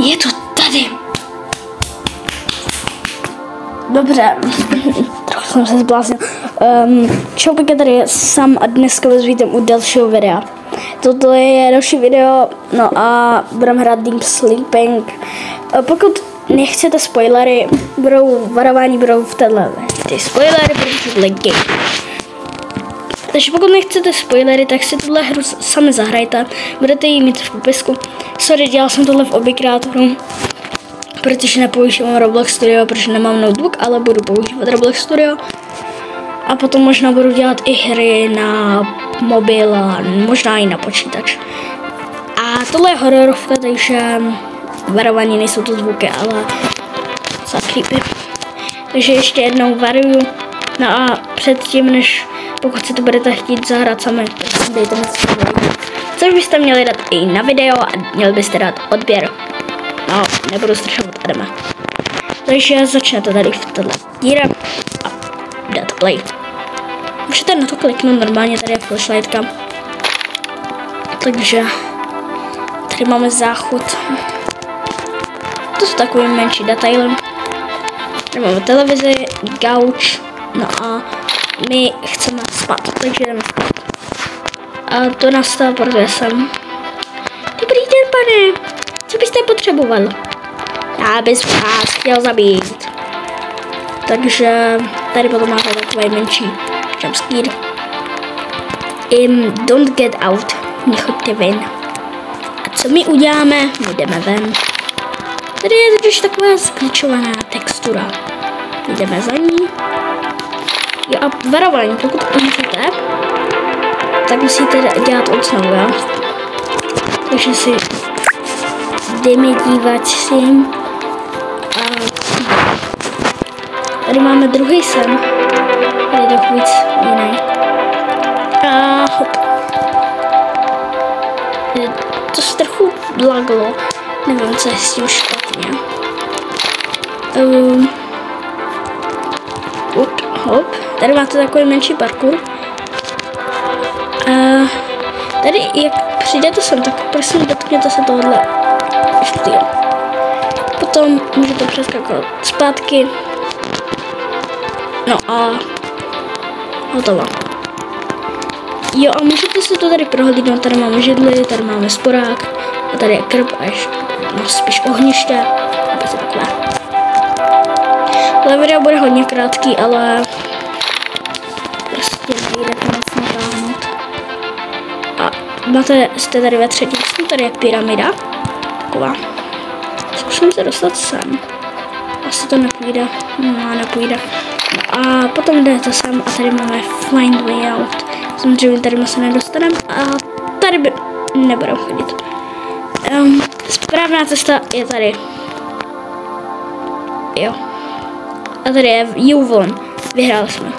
Je to tady. Dobře, trochu jsem se zbláznil. Člověk je tady sám a dneska vás vítám u dalšího videa. Toto je další video, no a budeme hrát Deep Sleeping. Pokud nechcete spoilery, varování budou v téhle. Ty spoilery budou v téhle game. Takže pokud nechcete spoilery, tak si tuhle hru sami zahrajte. Budete ji mít v popisku. Sorry, dělal jsem tohle v obikrátoru, protože nepoužívám Roblox Studio, protože nemám notebook, ale budu používat Roblox Studio. A potom možná budu dělat i hry na mobil a možná i na počítač. A tohle je hororovka, takže varování nejsou to zvuky, ale za creepy. Takže ještě jednou varuju. No a předtím, než pokud si to budete chtít zahrát sami, dejte mi slovo. Což byste měli dát i na video a měli byste dát odběr. No, nebudu strašovat a jdeme. Takže začnete tady v této díře a dáte play. Můžete na to kliknout normálně, tady je flashlightka. Takže tady máme záchod. To jsou takové menší detaily. Tady máme televizi, gauč, no a my chceme spát, takže jdeme spát. A to nastává, protože jsem. Dobrý den, pane. Co byste potřeboval? Já bych vás chtěl zabít. Takže tady potom máte takový menší jumpscare. Don't get out. Nechoďte ven. A co my uděláme? My jdeme ven. Tady je totiž taková skličovaná textura. Jdeme za ní. Jo a varování, pokud umřete, tak musíte dělat odsnou, jo? Takže si jdeme dívat si. A tady máme druhý sen. Tady je trochu víc jiný. A hop. To se trochu blaglo. Nevím, co je s tím špatně. Hop. Tady máte takový menší parkour. Tady, jak přijdete sem, tak prosím dotkněte se tohohle štýlu. Potom můžete přeskakovat zpátky. No a hotovo. Jo a můžete si to tady prohlídnout, tady máme židli, tady máme sporák, a tady je krb a ještě, no, spíš ohniště. Tohle video bude hodně krátký, ale prostě nejde to moc natáhnout. A jste tady ve třetím snu, tady je pyramida. Taková. Zkusím se dostat sem. Asi to nepůjde. No, nepůjde. No a potom jdete sem a tady máme find way out. Samozřejmě tady se nedostaneme a tady by nebudeme chodit. Správná cesta je tady. Jo. A tady je U-Von. Vyhráli jsme.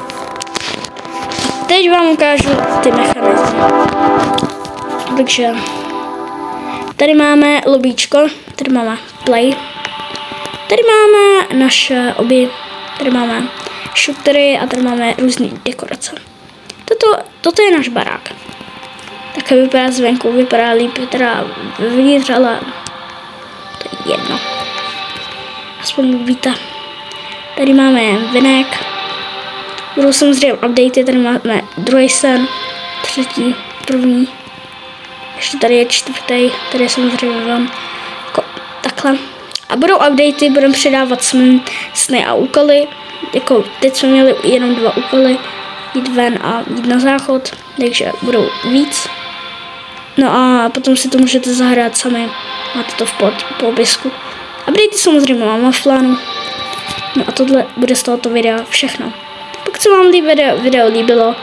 Teď vám ukážu ty mechanismy. Takže tady máme lobíčko, tady máme play, tady máme naše tady máme šutery a tady máme různé dekorace. Toto je náš barák. Také vypadá zvenku, vypadá líp, teda vevnitř, ale to je jedno. Aspoň víte. Tady máme venek. Budou samozřejmě updaty, tady máme druhý sen, třetí, první. Ještě tady je čtvrtý, tady je samozřejmě vám jako takhle. A budou updaty, budeme předávat sny a úkoly. Jako teď jsme měli jenom 2 úkoly, jít ven a jít na záchod, takže budou víc. No a potom si to můžete zahrát sami, máte to v popisku. Updaty samozřejmě mám v plánu. No a tohle bude z tohoto videa všechno. Pokud se vám video líbilo,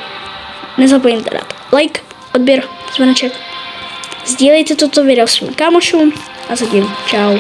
nezapomeňte dát like, odběr, zvoneček. Sdílejte toto video svým kámošům a zatím čau.